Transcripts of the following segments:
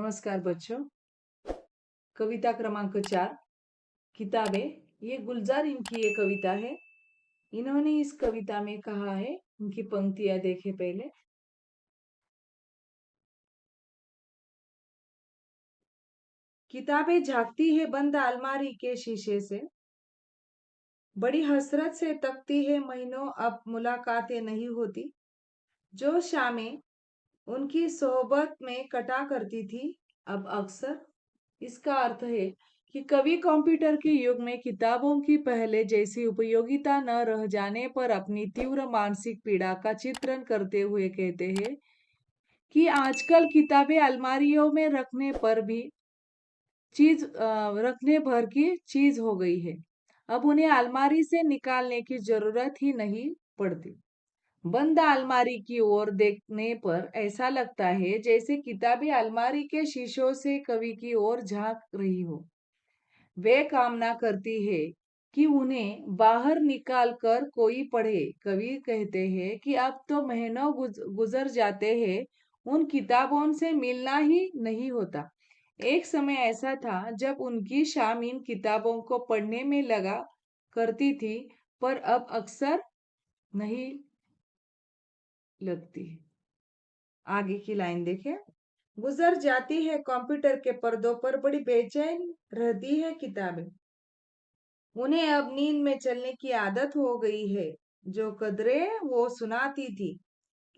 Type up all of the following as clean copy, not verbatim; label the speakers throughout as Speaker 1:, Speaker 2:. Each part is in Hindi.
Speaker 1: नमस्कार बच्चों। कविता क्रमांक 4 किताबें। ये गुलजार इनकी ये कविता है। इन्होंने इस कविता में कहा है, उनकी पंक्तियां देखें पहले। किताबें झांकती है बंद अलमारी के शीशे से, बड़ी हसरत से तकती है महीनों अब मुलाकातें नहीं होती। जो शामें उनकी सोहबत में कटा करती थी अब अक्सर। इसका अर्थ है कि कवि कंप्यूटर के युग में किताबों की पहले जैसी उपयोगिता न रह जाने पर अपनी तीव्र मानसिक पीड़ा का चित्रण करते हुए कहते हैं कि आजकल किताबें अलमारियों में रखने भर की चीज हो गई है। अब उन्हें अलमारी से निकालने की जरूरत ही नहीं पड़ती। बंद अलमारी की ओर देखने पर ऐसा लगता है जैसे किताबें अलमारी के शीशों से कवि की ओर झांक रही हो। वे कामना करती है कि उन्हें बाहर निकाल कर कोई पढ़े। कवि कहते हैं कि अब तो महीनों गुजर जाते हैं, उन किताबों से मिलना ही नहीं होता। एक समय ऐसा था जब उनकी शाम इन किताबों को पढ़ने में लगा करती थी, पर अब अक्सर नहीं लगती। आगे की लाइन देखें। गुजर जाती है कंप्यूटर के पर्दों पर, बड़ी बेचैन रहती है किताबें। उन्हें अब नींद में चलने की आदत हो गई है। जो कदरें वो सुनाती थी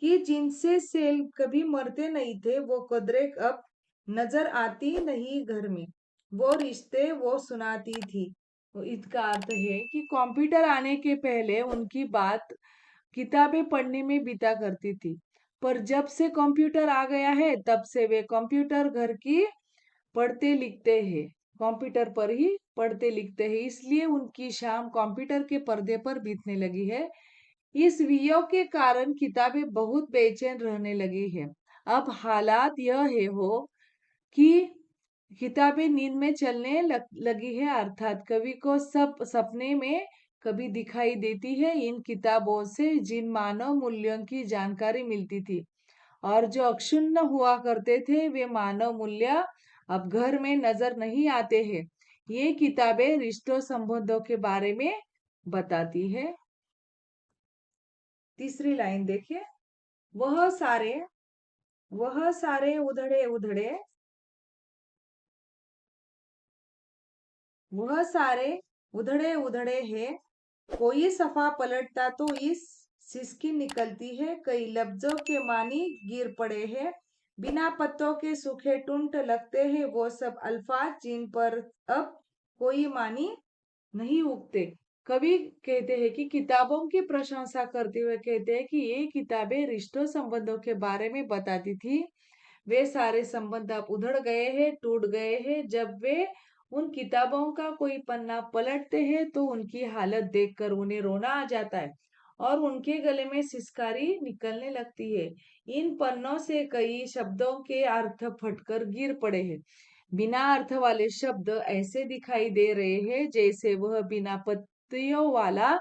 Speaker 1: कि जिनसे सेल कभी मरते नहीं थे, वो कदरें अब नजर आती नहीं घर में। वो रिश्ते वो सुनाती थी। तो इसका अर्थ है कि कंप्यूटर आने के पहले उनकी बात किताबें पढ़ने में बीता करती थी, पर जब से कंप्यूटर आ गया है तब से वे कंप्यूटर घर की पढ़ते लिखते हैं, कंप्यूटर पर ही पढ़ते लिखते हैं। इसलिए उनकी शाम कंप्यूटर के पर्दे पर बीतने लगी है। इस वियोग के कारण किताबें बहुत बेचैन रहने लगी है। अब हालात यह है हो कि किताबें नींद में चलने लगी है, अर्थात कवि को सब सपने में कभी दिखाई देती है। इन किताबों से जिन मानव मूल्यों की जानकारी मिलती थी और जो अक्षुण्ण हुआ करते थे, वे मानव मूल्य अब घर में नजर नहीं आते हैं। ये किताबें रिश्तों संबंधों के बारे में बताती है। तीसरी लाइन देखिए। वह सारे वह सारे उधड़े उधड़े वह सारे उधड़े उधड़े है, कोई सफा पलटता तो इस सिसकी निकलती है। कई लफ्जों के मानी गिर पड़े हैं, बिना पत्तों के सूखे टुंट लगते हैं वो सब अल्फाज जिन पर अब कोई मानी नहीं उगते। कवि कहते हैं कि किताबों की प्रशंसा करते हुए कहते हैं कि ये किताबें रिश्तों संबंधों के बारे में बताती थी। वे सारे संबंध अब उधड़ गए हैं, टूट गए हैं। जब वे उन किताबों का कोई पन्ना पलटते हैं तो उनकी हालत देखकर उन्हें रोना आ जाता है और उनके गले में सिसकारी निकलने लगती है। इन पन्नों से कई शब्दों के अर्थ फटकर गिर पड़े हैं। बिना अर्थ वाले शब्द ऐसे दिखाई दे रहे हैं जैसे वह बिना पत्तियों वाला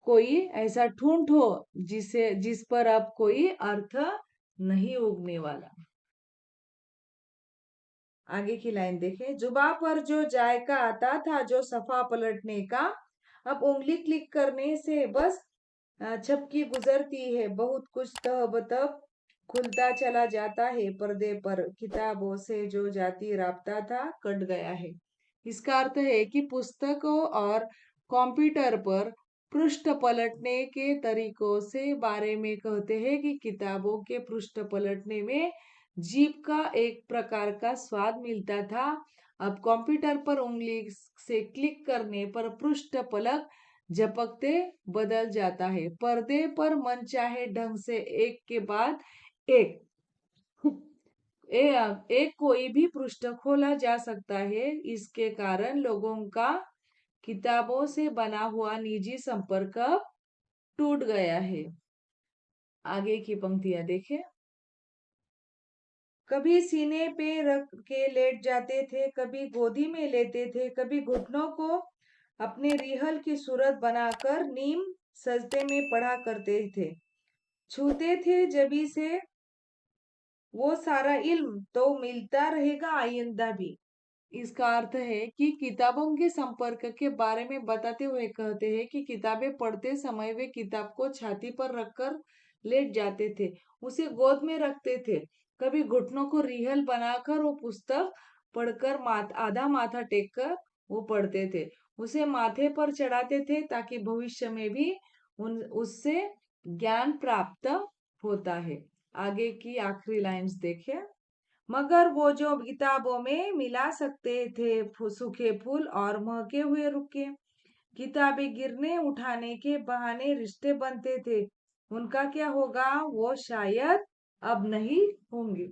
Speaker 1: कोई ऐसा ठूंठ हो जिस पर अब कोई अर्थ नहीं उगने वाला। आगे की लाइन देखें। जुबा पर जो जायका आता था जो सफा पलटने का, अब उंगली क्लिक करने से बस छपकी गुजरती है। बहुत कुछ तब तब खुलता चला जाता है, पर्दे पर किताबों से जो जाती राबता था कट गया है। इसका अर्थ है कि पुस्तकों और कंप्यूटर पर पृष्ठ पलटने के तरीकों से बारे में कहते हैं कि किताबों के पृष्ठ पलटने में जीभ का एक प्रकार का स्वाद मिलता था। अब कंप्यूटर पर उंगली से क्लिक करने पर पृष्ठ पलक झपकते बदल जाता है। पर्दे पर मनचाहे ढंग से एक के बाद एक एक कोई भी पृष्ठ खोला जा सकता है। इसके कारण लोगों का किताबों से बना हुआ निजी संपर्क टूट गया है। आगे की पंक्तियां देखें। कभी सीने पे रख के लेट जाते थे, कभी गोदी में लेते थे, कभी घुटनों को अपने रिहल की सूरत बनाकर नीम सजदे में पढ़ा करते थे। छूते थे जबी से वो सारा इल्म तो मिलता रहेगा आइंदा भी। इसका अर्थ है कि किताबों के संपर्क के बारे में बताते हुए कहते हैं कि किताबें पढ़ते समय वे किताब को छाती पर रखकर लेट जाते थे, उसे गोद में रखते थे, कभी घुटनों को रिहल बनाकर वो पुस्तक पढ़कर आधा माथा टेक कर वो पढ़ते थे, उसे माथे पर चढ़ाते थे ताकि भविष्य में भी उन उससे ज्ञान प्राप्त होता है। आगे की आखिरी लाइंस देखिए। मगर वो जो किताबों में मिला सकते थे सूखे फूल और महके हुए रुके, किताबें गिरने उठाने के बहाने रिश्ते बनते थे, उनका क्या होगा? वो शायद अब नहीं होंगे।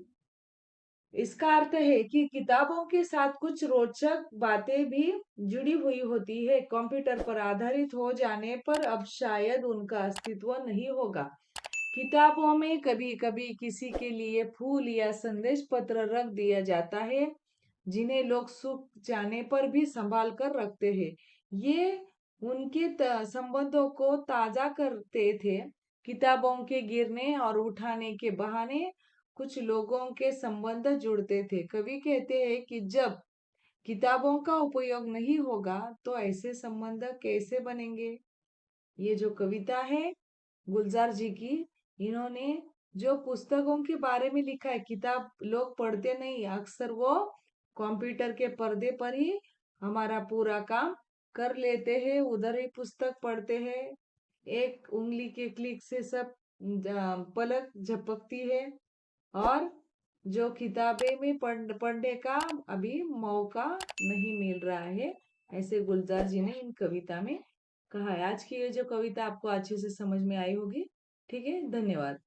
Speaker 1: इसका अर्थ है कि किताबों के साथ कुछ रोचक बातें भी जुड़ी हुई होती है। कंप्यूटर पर आधारित हो जाने पर अब शायद उनका अस्तित्व नहीं होगा। किताबों में कभी-कभी किसी के लिए फूल या संदेश पत्र रख दिया जाता है, जिन्हें लोग सूख जाने पर भी संभाल कर रखते हैं। ये उनके संबंधों को ताजा करते थे। किताबों के गिरने और उठाने के बहाने कुछ लोगों के संबंध जुड़ते थे। कवि कहते हैं कि जब किताबों का उपयोग नहीं होगा, तो ऐसे संबंध कैसे बनेंगे? ये जो कविता है गुलजार जी की, इन्होंने जो पुस्तकों के बारे में लिखा है, किताब लोग पढ़ते नहीं, अक्सर वो कंप्यूटर के पर्दे पर ही हमारा पूरा काम कर लेते हैं, उधर ही पुस्तक पढ़ते हैं। एक उंगली के क्लिक से सब पलक झपकती है, और जो किताबें में पढ़ने का अभी मौका नहीं मिल रहा है, ऐसे गुलजार जी ने इन कविता में कहा है। आज की ये जो कविता आपको अच्छे से समझ में आई होगी। ठीक है, धन्यवाद।